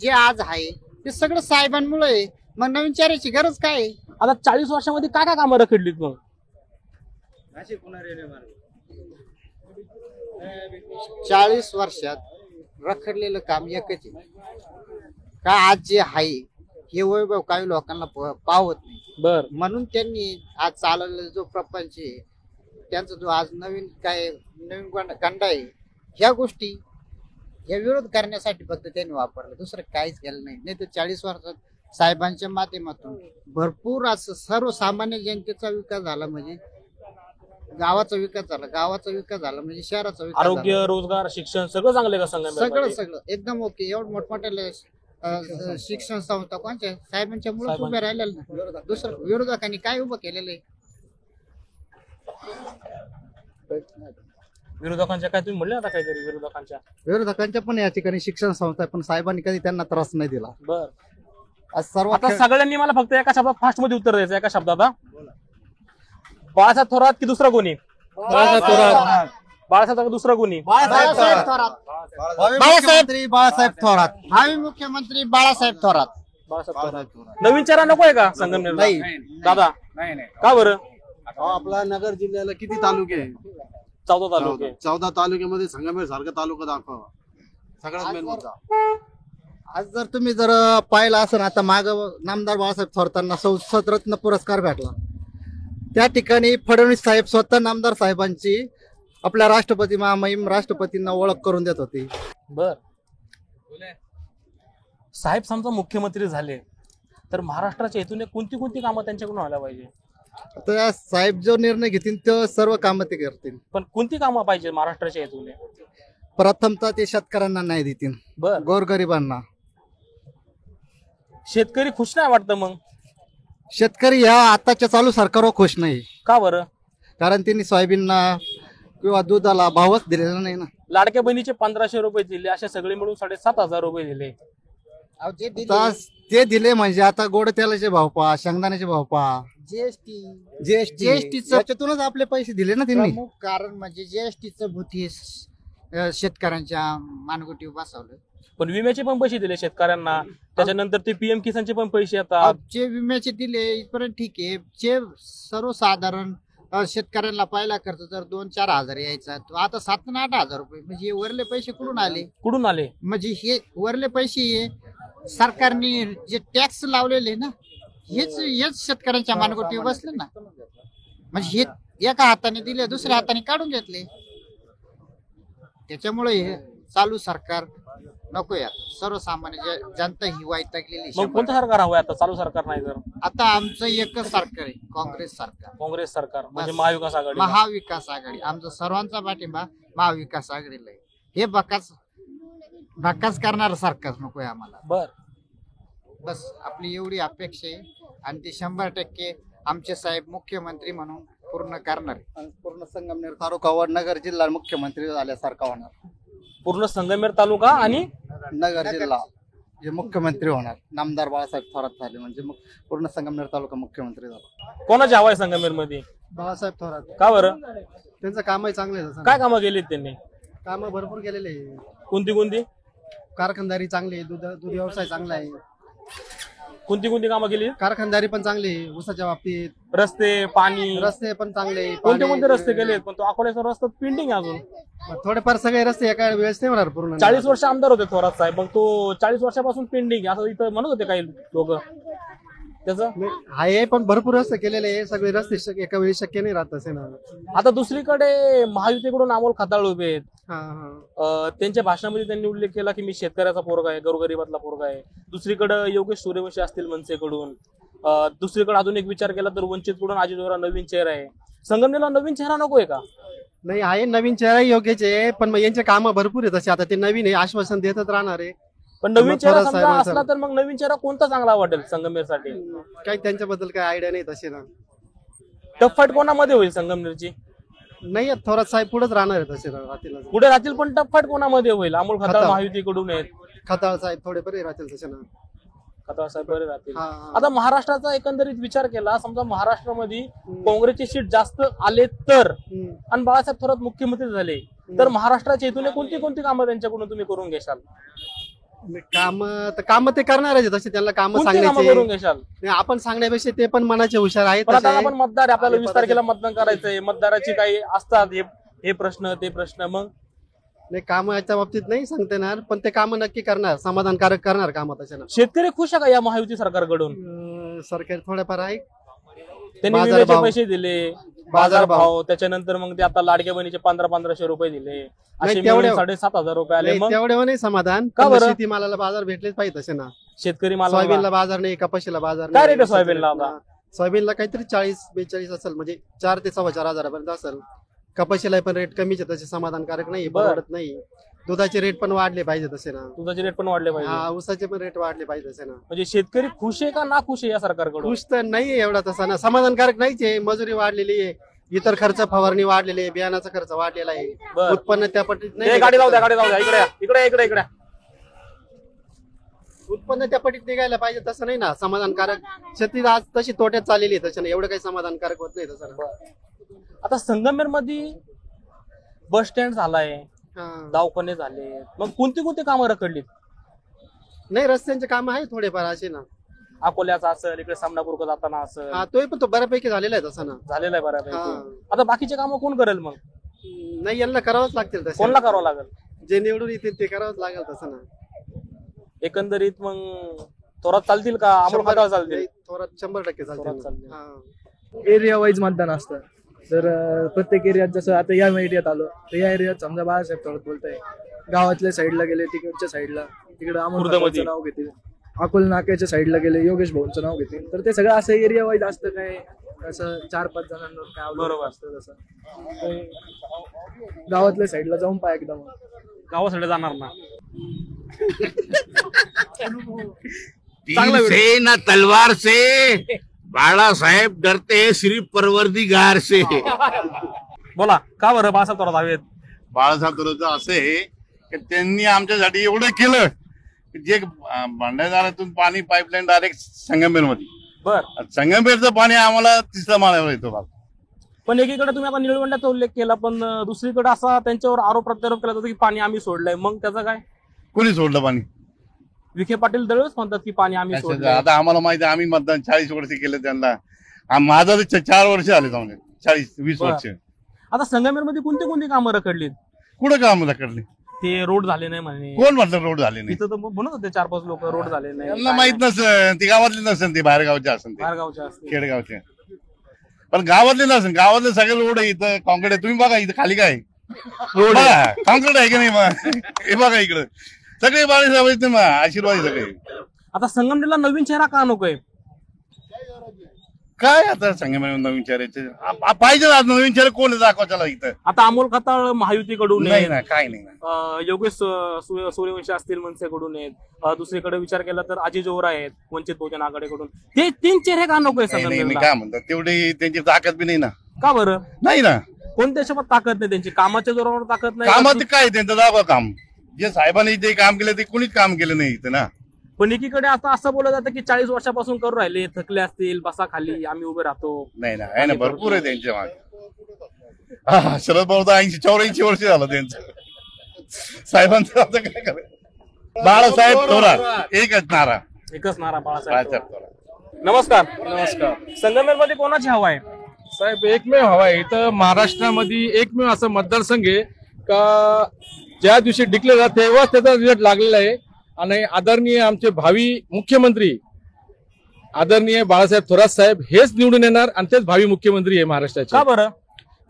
जे आज आहे ते सगळं साहेबांमुळे आहे. मग नवीन चेहऱ्याची गरज काय आहे? आता 40 वर्षामध्ये काय काय कामं रखडलीत मग? 40 वर्षात रखडलेलं काम एकच आहे का आज जे आहे हे वैभव काही लोकांना पावत नाही. बर म्हणून त्यांनी आज चालवलेला जो प्रपंच आहे त्यांचा जो आज नवीन गंडा आहे, ह्या गोष्टी या विरोध करण्यासाठी फक्त त्यांनी वापरलं, दुसरं काहीच केलं नाही. नाही तर 40 वर्षात साहेबांच्या माध्यमातून भरपूर असं सर्वसामान्य जनतेचा विकास झाला, म्हणजे गावाचा विकास झाला म्हणजे शहराचा विकास आरोग्य, झाला. रोजगार, शिक्षण सगळं चांगलं का संगमेरमध्ये? सगळं एकदम ओके. एवढं मोठमोठ्या शिक्षण संस्था कोणत्या साहेबांच्या मुळे उभ्या राहिलेल्या ना. दुसरं विरोधकांनी काय उभं केलेलं आहे? विरोधकांच्या काय तुम्ही म्हणले आता काहीतरी विरोधकांच्या पण या ठिकाणी शिक्षण संस्था आहे, पण साहेबांनी कधी त्यांना त्रास नाही दिला. बर आज सर्व आता सगळ्यांनी मला फक्त एका शब्दात फास्ट मध्ये उत्तर द्यायचं, एका शब्दात. बाळासाहेब थोरात की दुसरा कोणी? बाळासाहेब थोरात दुसरा कोणी? बाळासाहेब थोरात, भावी मुख्यमंत्री बाळासाहेब थोरात. नवीन चेहरा नको आहे का संगमनेरला? दादा नाही का बरं? आपला नगर जिल्ह्याला किती तालुके आहे? 14 तालुके. 14 तालुक्यामध्ये संगमेर सारखा तालुका दाखवा, सगळ्यात मेन मुद्दा. आज जर तुम्ही पाहिलं असेल, आता माग नामदार बाळासाहेब थोरातांना संसदरत्न पुरस्कार भेटला, त्या ठिकाणी फडणवीस साहेब स्वतः नामदार साहेबांची आपल्या राष्ट्रपती महामहिम राष्ट्रपतींना ओळख करून देत होती. बर साहेब समजा मुख्यमंत्री झाले तर महाराष्ट्राच्या हेतूने कोणती कोणती कामं त्यांच्याकडून व्हायला पाहिजे? आता साहेब जो निर्णय घेतील तो सर्व कामं ते करतील. पण कोणती कामं पाहिजे महाराष्ट्राच्या हेतूने? प्रथमतः ते शेतकऱ्यांना न्याय देतील, बर गोरगरिबांना. शेतकरी खुश नाही वाटतं मग? शेतकरी ह्या आताच्या चालू सरकारवर खुश नाही. का बरं? कारण त्यांनी सोयाबीनला किंवा दुधाला भावच दिलेला नाही ना. लाडक्या बहिणीचे 1500 रुपये दिले, असे सगळे मिळून 7,500 रुपये दिले. आता ते दिले म्हणजे आता गोड तेलाचे भाव पहा, शेंगदाण्याचे भाव पहा, जीएसटीचं त्याच्यातूनच आपले पैसे दिले ना त्यांनी. प्रमुख कारण म्हणजे जीएसटीचं भूती शेतकऱ्यांच्या मानगुटी बसवलं. पण विम्याचे पण पैसे दिले शेतकऱ्यांना, त्याच्यानंतर ते पीएम किसानचे पण पैसे येतात. जे विम्याचे दिले इथपर्यंत ठीक आहे. जे सर्वसाधारण शेतकऱ्यांना पहिला खर्च जर 2-4 हजार यायचा तो आता 7-8 हजार रुपये, म्हणजे वरले पैसे कुठून आले? म्हणजे हे वरले पैसे सरकारने जे टॅक्स लावलेले ना हेच शेतकऱ्यांच्या मानगुटी बसले ना. म्हणजे हे एका हाताने दिले, दुसऱ्या हाताने काढून घेतले. त्याच्यामुळे हे चालू सरकार नको यार. सर्वसामान्य जनता ही वैतागलेली. मग कोणतं सरकार हवं आता? चालू सरकार नाही तर आता आमचं एकच सरकार आहे, काँग्रेस सरकार म्हणजे महाविकास आघाडी. महाविकास आघाडी आमचा सर्वांचा पाठिंबा महाविकास आघाडीला आहे. हे बकास करणारं सरकार नकोय आम्हाला. बर बस आपली एवढी अपेक्षा आहे, आणि ते 100% आमचे साहेब मुख्यमंत्री म्हणून पूर्ण करणार. पूर्ण संगमनेर तालुका व नगर जिल्हा मुख्यमंत्री झाल्यासारखा होणार. पूर्ण संगमेर तालुका आणि नगर जिल्हा जे मुख्यमंत्री होणार. नामदार बाळासाहेब थोरात झाले म्हणजे पूर्ण संगमनेर तालुका मुख्यमंत्री झाला. कोणाची हवा आहे संगमेर मध्ये? बाळासाहेब थोरात का बरं? त्यांचं कामही चांगलं आहे. काय कामं केलीत त्यांनी? कामं भरपूर केलेले आहे. कोणती कोणती कारखानदारी चांगली आहे, दूध व्यवसाय चांगला आहे. कोणती कोणती कामं केली? कारखानदारी पण चांगली आहे, ऊसाच्या बाबतीत. रस्ते, पाणी, रस्ते पण चांगले. कोणते कोणते रस्ते केलेत? पण तो अकोल्याचा रस्ता पेंडिंग आहे अजून. थोडेफार सगळे रस्ते एका वेळेस नाही होणार पूर्ण. 40 वर्ष आमदार होते थोरात साहेब, मग तो 40 वर्षापासून पेंडिंग असं इथं म्हणत होते काही लोक. त्याचं आहे पण भरपूर रस्ते केलेले आहे. सगळे रस्ते एका वेळी शक्य नाही राहत असे ना. आता दुसरीकडे महायुतीकडून अमोल खताळ उभे आहेत. हा हा. त्यांच्या भाषणामध्ये त्यांनी उल्लेख केला की मी शेतकऱ्याचा पोरगा आहे, गोरगरिबातला पोरगा आहे. दुसरीकडे योगेश सूर्यवंशी असतील मनसेकडून. दुसरीकडे अजून एक विचार केला तर वंचितकडून अजित पवार नवीन चेहरा आहे. संगमनेरला नवीन चेहरा नकोय का? नाही, आहे नवीन चेहरा योग्यच आहे, पण मग यांचे कामं भरपूर आहेत तसे. आता ते नवीन आहे, आश्वासन देतच राहणार आहे. पण नवीन चेहरा समजा असला तर मग नवीन चेहरा कोणता चांगला वाटेल संगमनेरसाठी? काही त्यांच्याबद्दल काही आयडिया नाही तसे ना. टफ फाईट कोणामध्ये होईल संगमनेरची? नाही, थोरात साहेब पुढेच राहणार आहे तसे राहतील. पुढे राहतील पण टफ फाईट कोणामध्ये होईल? अमोल खताळ महायुतीकडून आहेत. खताळ साहेब थोडे बरे राहतील तसे ना. खताळ साहेब बरे राहतील. हा. आता महाराष्ट्राचा एकंदरीत विचार केला, समजा महाराष्ट्रामध्ये काँग्रेसची सीट जास्त आले तर आणि बाळासाहेब थोरात मुख्यमंत्री झाले तर महाराष्ट्राच्या हेतूने कोणती कोणती कामं त्यांच्याकडून तुम्ही करून घेशाल? काम ते करणार आहे तसे. त्यांना काम कोणती कामं करून सांगायचे घेशाल? आपण सांगण्यापेक्षा ते पण मनाचे हुशार आहेत पण आता तसे. आपण मतदार आहे, आपल्याला 20 तारखेला मतदान करायचंय. मतदाराची काही असतात हे प्रश्न ते प्रश्न. मग नाही, कामाच्या बाबतीत नाही सांगता येणार, पण ते काम नक्की करणार, समाधानकारक करणार काम तसे ना. शेतकरी खुश आहे का या महायुती सरकारकडून? सरकार थोड्याफार आहे. त्यांनी बाजार विम्याचे भाव. पैसे दिले, बाजार बाजार भाव. भाव, त्याच्यानंतर मग ते आता लाडक्या बहिणीचे 1500 रुपये दिले, असे नाही, तेवढे- मिळून 7,500 रुपये आले. मग तेवढे नाही समाधान. का पण बरं? शेतीमालाला बाजार भेटलेच पाहिजे तसे ना. शेतकरी माल सोयाबीनला बाजार नाही, कपाशीला बाजार काय नाही. रेट आहे सोयाबीनला आता? सोयाबीनला काहीतरी 40-42 असेल, म्हणजे 4 ते 4.25 हजारापर्यंत असेल. कपाशीला पण रेट कमीच आहे तसे, समाधानकारक नाही, बरं. परवडत नाही. दुधाचे रेट पण वाढले पाहिजे तसे ना. दुधाचे रेट पण वाढले पाहिजे. हा, ऊसाचे पण रेट वाढले पाहिजे तसे ना. म्हणजे शेतकरी खुश आहे का ना खुश आहे या सरकारकडून? खुश तर नाही एवढा तसा ना, समाधानकारक नाहीच आहे. मजुरी वाढलेली आहे, इतर खर्च फवारणी वाढलेली आहे, बियाणाचा खर्च वाढलेला आहे, बरं. उत्पन्न त्या पटीत ए, नाही. गाडी लावू द्या, गाडी लावू द्या. इकडे या, इकडे उत्पन्न त्या पटीत निघायला पाहिजे तसं नाही ना. समाधानकारक शेती आज तशी तोट्यात चाललेली आहे, तसं एवढं काही समाधानकारक होत नाही तसं ना. आता संगमनेर मध्ये बस स्टँड झालाय, हा. दवाखाने झाले, मग कोणती कोणती कामं रखडलीत? नाही, रस्त्यांचे काम आहे थोडेफार असे ना. अकोल्याचा असेल, इकडे सामनापूरला जाताना असेल, हा, तोही पण तो बऱ्यापैकी झालेला आहे तसा ना. झालेलं आहे बऱ्यापैकी. हा. आता बाकीचे कामं कोण करेल मग? नाही, यांना करावंच लागतील तसे. कोणला करावं लागेल? जे निवडून येतील ते करावंच लागेल तसं ना. एकंदरीत मग थोरात चालतील का अमोल खताळ चालतील? थोरात 100% थोरात चालतील. चालतील. हा. एरिया वाईज मतदान असतं. तर प्रत्येक एरियात जसं आता या एरियात आलो तर या एरियात समजा बाळासाहेब थोरात बोलताय, गावातल्या साईडला गेले तिकडच्या साईडला, तिकडे अमोल खुर्दमध्ये. खताळचं नाव घेतील, अकोल नाक्याच्या साईडला गेले योगेश भाऊंचं नाव घेतील. तर ते सगळं असं एरिया वाईज असतं, काय असं 4-5 जणांवर काय अवलंबून बरोबर. असतं तसं. गावातल्या साईडला जाऊन पाय एकदम गावासाठी जाणार ना? तीर से न तलवार से बाळा साहेब डरते सिर्फ परवरदिगार से. बोला, का बरं बाळासाहेब थोरात हवेत? बाळासाहेब थोरात असे आहे की त्यांनी आमच्यासाठी एवढं केलं की जे भंडारदऱ्यातून पाणी पाईपलाईन डायरेक्ट संगमेर मध्ये. बर. संगमेरचं पाणी आम्हाला 3रा माळ्यावर येतो बघा. पण एकीकडे तुम्ही आता निळवंड्याचा उल्लेख केला, पण दुसरीकडे असा त्यांच्यावर आरोप प्रत्यारोप केला जातो की पाणी आम्ही सोडलंय. मग त्याचं काय? कोणी सोडलं पाणी? विखे पाटील दरवेळेस म्हणतात की पाणी आम्ही सोडलंय. आता आम्हाला माहिती आहे, आम्ही मतदान 40 वर्ष केलं त्यांना. माझं तर 4 वर्ष आले चांगले, 40-20 बरं. वर्ष. आता संगमेर मध्ये कोणती कोणती कामं रखडलीत? कुठं काम करले? ते रोड झाले नाही म्हणे. कोण म्हटलं रोड झाले नाही? इथं तर म्हणत होते 4-5 लोक रोड झाले नाही. त्यांना माहित नसेल, ती गावातली नसेल, ती बाहेर गावचे असेल, ते बाहेरगावच्या असतील. खेडगावचे. पण गावातले नसेल, गावातले सगळे रोड आहे इथं कॉन्क्रीट आहे. तुम्ही बघा इथं खाली काय रोड आहे, कॉन्क्रीट आहे की नाही? मग हे बघा इकडं सगळे बाळासाहेब आशीर्वाद सगळे. आता संगमनेरला नवीन चेहरा का नकोय? काय आता संगमेर नवीन चेहऱ्याचे पाहिजे ना, नवीन चेहरा कोण आहे दाखवा त्याला इथं. आता अमोल खताळ महायुतीकडून नाही आहेत, ना, काय नाही ना. योगेश सूर्यवंशी असतील मनसेकडून आहेत, दुसरीकडे विचार केला तर अजय जोहरा आहेत वंचित बहुजन आघाडीकडून. ते 3 चेहरे का नकोय नाही, मी संगमनेरला? काय म्हणतो तेवढी त्यांची ताकद बी नाही ना. का बरं? नाही ना, कोणत्या शब्दात ताकद नाही त्यांची? कामाच्या जोरावर ताकद नाही? कामात काय त्यांचं दाखवा काम. जे साहेबांनी जे काम केलं ते कुणीच काम केलं नाही इथं ना. पण एकीकडे आता असं बोललं जातं की 40 वर्षापासून करू राहिले, थकले असतील, बसा खाली, आम्ही उभे राहतो. नाही ना, आहे ना, भरपूर आहे त्यांच्या मागे. शरद पवार 84 वर्ष झालं त्यांचं. साहेबांचं आता काय करायचं. बाळासाहेब थोरात एकच नारा. बाळासाहेब थोरात. नमस्कार. संगमेरमध्ये कोणाची हवा आहे? साहेब एकमेव हवा आहे इथं महाराष्ट्रामध्ये, एकमेव असं मतदारसंघ आहे का ज्या दिवशी डिक्लेअर झाला तेव्हा त्याचा रिझल्ट लागलेला आहे. आणि आदरणीय आमचे भावी मुख्यमंत्री आदरणीय बाळासाहेब थोरात साहेब हेच निवडून येणार आणि तेच भावी मुख्यमंत्री आहे महाराष्ट्राचे. का बरं?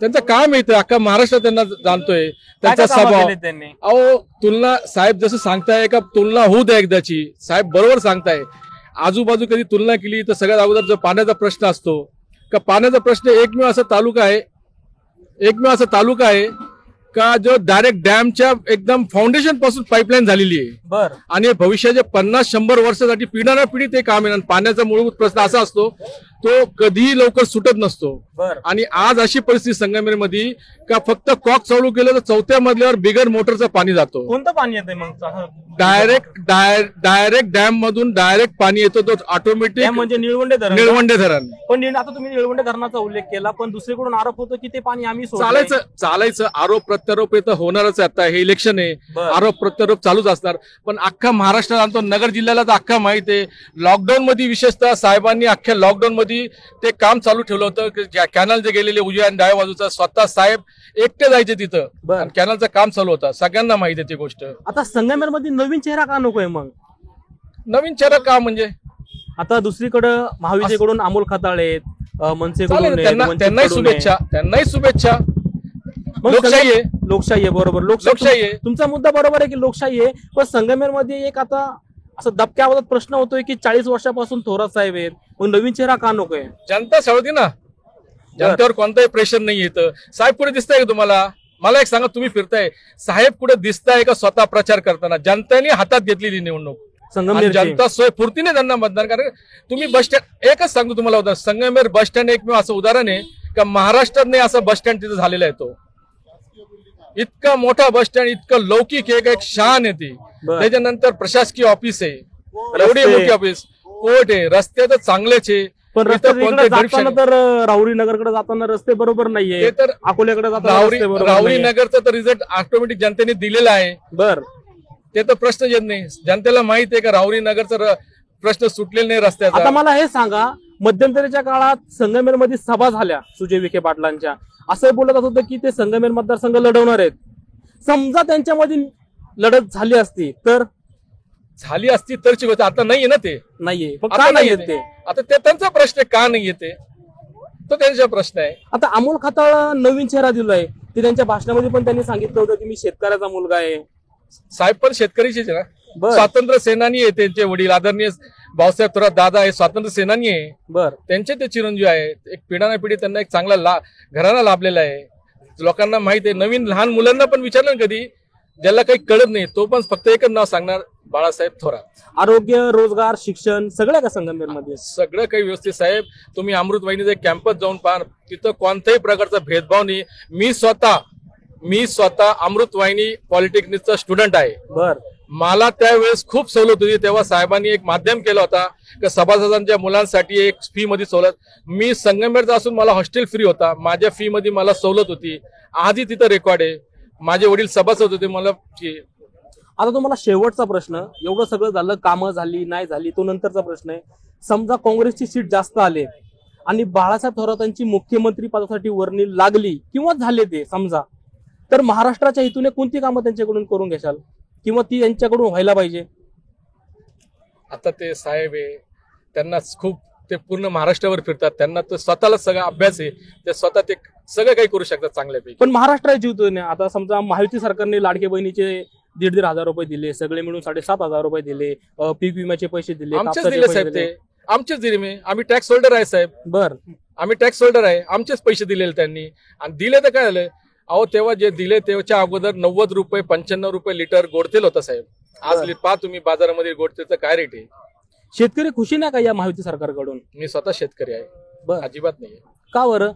त्यांचं काम येतं, अख्खा महाराष्ट्र त्यांना जाणतोय, त्यांचा स्वभाव. अहो तुलना साहेब जसं सांगताय का तुलना होऊ द्या एकदाची. साहेब बरोबर सांगताय. आजूबाजू कधी तुलना केली तर सगळ्यात अगोदर जो पाण्याचा प्रश्न असतो का पाण्याचा प्रश्न एकमेव असा तालुका आहे का जो डायरेक्ट डॅमच्या एकदम फाउंडेशन पासून पाईपलाईन झालेली आहे. आणि भविष्याच्या 50-100 वर्षासाठी पिढ्याना पिढी ते काम आहे. पाण्याचा मूलभूत प्रश्न असा असतो तो कधीही लवकर सुटत नसतो. आणि आज अशी परिस्थिती संगमेरमध्ये का फक्त कॉक चालू केलं तर 4थ्या मजल्यावर बिगर मोटरचं पाणी जातो. कोणतं पाणी येते मग? डायरेक्ट डॅम मधून डायरेक्ट पाणी येतो तो ऑटोमॅटिक, म्हणजे निळवंडे धरण. पण आता तुम्ही निळवंडे धरणाचा उल्लेख केला, पण दुसरीकडून आरोप होतो की ते पाणी आम्ही चालायचं आरोप प्रत्यारोप तर होणारच आहे. आता हे इलेक्शन आहे, आरोप प्रत्यारोप चालूच असणार. पण अख्खा महाराष्ट्रात आणतो, नगर जिल्ह्याला तर अख्खा माहित आहे. लॉकडाऊन मध्ये विशेषतः साहेबांनी अख्ख्या लॉकडाऊन मध्ये ते काम चालू ठेवलं होतं. कॅनल जे गेलेले उजव्या आणि डाव्या बाजूचा स्वतः साहेब एकटे जायचे तिथं, कॅनलचं काम चालू होतं. सगळ्यांना माहिती आहे ती गोष्ट. आता संगमेरमध्ये नवीन चेहरा का नकोय मग? नवीन चेहरा का म्हणजे आता दुसरीकडे महायुतीकडून अमोल खताळे आहेत, मनसेकडून त्यांनाही शुभेच्छा. लोकशाही आहे बरोबर, लोकशाही आहे. तुमचा मुद्दा बरोबर आहे की लोकशाही आहे. पण संगमेरमध्ये एक आता असं दबक्याबाबत प्रश्न होतोय की 40 वर्षापासून थोरात साहेब आहेत, मग नवीन चेहरा का नकोय? जनता सळवती ना, जनतेवर कोणताही प्रेशर नाही येतं. साहेब कुठे दिसताय का तुम्हाला? मला एक सांगा, तुम्ही फिरताय साहेब कुठे दिसताय का स्वतः प्रचार करताना? जनतेने हातात घेतलेली निवडणूक, जनता स्वयंपूर्तीने त्यांना मतदान. कारण तुम्ही बस स्टँड, एकच सांगतो तुम्हाला उदाहरण, संगमेर बस स्टँड एकमेव असं उदाहरण आहे का महाराष्ट्रात नाही असं बस स्टँड तिथे झालेला आहे. तो इतका मोठा बस स्टँड, इतकं लौकिक एक शान आहे ती. त्याच्यानंतर प्रशासकीय ऑफिस आहे, एवढी मोठी ऑफिस, कोर्ट आहे, रस्ते तर चांगलेच आहे. पण जाताना तर राहुरी नगरकडे जाताना रस्ते बरोबर नाहीये, तर अकोल्याकडे राहुरी नगरचा तर रिझल्ट ऑटोमॅटिक जनतेने दिलेला आहे. ते तर प्रश्न येत नाही. जनतेला माहित आहे का राहुरी नगरचा प्रश्न सुटलेला नाही रस्त्याचा. आता मला हे सांगा, मध्यंतरीच्या काळात संगमेरमध्ये सभा झाल्या सुजय विखे पाटलांच्या, असं बोलत होतं की ते संगमेर मतदारसंघ लढवणार आहेत. समजा त्यांच्यामध्ये लढत झाली असती तर आता नाहीये ना, ते नाहीये. का नाहीये ते? आता ते त्यांचा प्रश्न का नाही येते तो त्यांचा प्रश्न आहे. आता अमोल खताळ नवीन चेहरा दिलाय, ते त्यांच्या भाषणामध्ये पण त्यांनी सांगितलं होतं की मी शेतकऱ्याचा मुलगा आहे. साहेब पण शेतकरीचेच ना, स्वातंत्र्य सेनानी आहे. त्यांचे वडील आदरणीय भाऊसाहेब थोरात दादा आहे, स्वातंत्र्य सेनानी आहे. त्यांचे ते चिरंजीव आहेत. एक पिढा ना पिढी त्यांना एक चांगला घराणा लाभलेला आहे. लोकांना माहित आहे. नवीन लहान मुलांना पण विचारलं ना कधी, ज्याला काही कळत नाही तो पण फक्त एकच नाव सांगणार, बाळासाहेब थोरात. आरोग्य, रोजगार, शिक्षण सगळं का संगमेरमध्ये? सगळं काही व्यवस्थित साहेब. तुम्ही अमृतवाहिनीचा कॅम्पस जाऊन पहा, तिथं कोणत्याही प्रकारचा भेदभाव नाही. मी स्वतः अमृतवाहिनी पॉलिटेक्निकचा स्टुडंट आहे. मला त्यावेळेस खूप सवलत होती. तेव्हा साहेबांनी एक माध्यम केला होता की सभासदांच्या मुलांसाठी एक फी मध्ये सवलत. मी संगमेरचा असून मला हॉस्टेल फ्री होता, माझ्या फी मध्ये मला सवलत होती. आजही तिथं रेकॉर्ड आहे. माझे वडील सभासद होते. मला आता तुम्हाला शेवटचा प्रश्न, एवढं सगळं झालं, कामं झाली नाही झाली, तो नंतरचा प्रश्न आहे. समजा काँग्रेसची सीट जास्त आले आणि बाळासाहेब थोरातांची मुख्यमंत्री पदासाठी वर्णी लागली किंवा झाले ते समजा, तर महाराष्ट्राच्या हेतूने कोणती कामं त्यांच्याकडून करून घेशाल किंवा ती यांच्याकडून व्हायला पाहिजे? आता ते साहेब आहे, त्यांना खूप ते पूर्ण महाराष्ट्रावर फिरतात. त्यांना तर स्वतःला सगळा अभ्यास आहे. ते स्वतः ते सगळं काही करू शकतात चांगल्यापैकी. पण महाराष्ट्राच्या हेतूने आता समजा महायुती सरकारने लाडके बहिणीचे 1,500 रुपये दिले, सगळे मिळून 7,500 रुपये दिले, पीक विम्याचे पैसे दिले, आमचेच दिले साहेब. ते आमचेच दिले. आम्ही टॅक्स होल्डर आहे साहेब. आम्ही टॅक्स होल्डर आहे. आमचेच पैसे दिलेले त्यांनी. आणि दिले तर काय झालं, अहो तेव्हा जे दिले त्याच्या अगोदर 90 रुपये 95 रुपये लिटर गोडतेल होता साहेब. आज पहा तुम्ही बाजारामध्ये गोडतेलचं काय रेट आहे. शेतकरी खुशी नाही का या महायुती सरकारकडून? मी स्वतः शेतकरी आहे. अजिबात नाही. का बरं?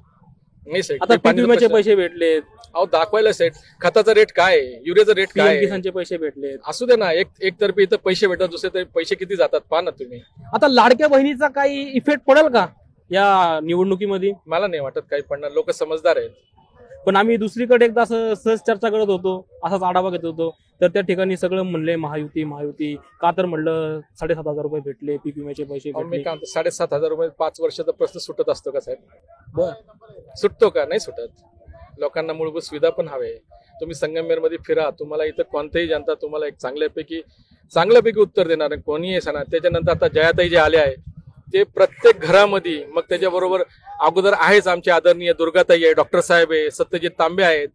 आता पीक विम्याचे पैसे भेटले, अहो दाखवायला सेट खताचा रेट काय आहे, युरियाचा रेट काय PM आहे. किसानचे पैसे भेटले. असू दे ना, एकतर्फी इथं पैसे भेटतात, दुसरे तरी पैसे किती जातात पहा ना तुम्ही. आता लाडक्या बहिणीचा काही इफेक्ट पडेल का या निवडणुकीमध्ये? मला नाही वाटत काही पडणार, लोक समजदार आहेत. पण आम्ही दुसरीकडे एकदा असं सहज चर्चा करत होतो, असाच आढावा घेत होतो, तर त्या ठिकाणी सगळं म्हणले महायुती का तर म्हणलं 7,500 रुपये भेटले, पीक विम्याचे पैसे अहो, मी भेटले. काय म्हणतो, 7,500 रुपये 5 वर्षाचा प्रश्न सुटत असतो का साहेब? बर. सुटतो का? नाही सुटत. लोकांना मूलभूत सुविधा पण हवे. तुम्ही संगमनेरमध्ये फिरा, तुम्हाला इथं कोणतेही जनता तुम्हाला एक चांगल्यापैकी उत्तर देणार आहे. कोणीही सांगा. त्याच्यानंतर आता जयाताई जे आले आहे ते प्रत्येक घरामध्ये, मग त्याच्याबरोबर अगोदर आहेच आमचे आदरणीय दुर्गाताई आहे, डॉक्टर साहेब आहे, सत्यजित तांबे आहेत.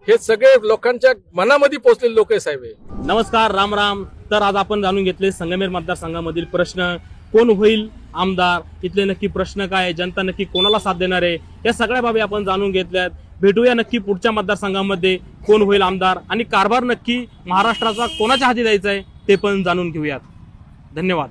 हे सगळे लोकांच्या मनामध्ये पोहोचलेले लोक आहे साहेब. नमस्कार, राम राम. तर आज आपण जाणून घेतले संगमेर मतदारसंघामधील प्रश्न, कोण होईल आमदार, इथले नक्की प्रश्न काय आहे, जनता नक्की कोणाला साथ देणार आहे, या सगळ्या बाबी आपण जाणून घेतल्यात. भेटूया नक्की पुढच्या मतदारसंघामध्ये कोण होईल आमदार आणि कारभार नक्की महाराष्ट्राचा कोणाच्या हाती द्यायचा आहे ते पण जाणून घेऊयात. धन्यवाद.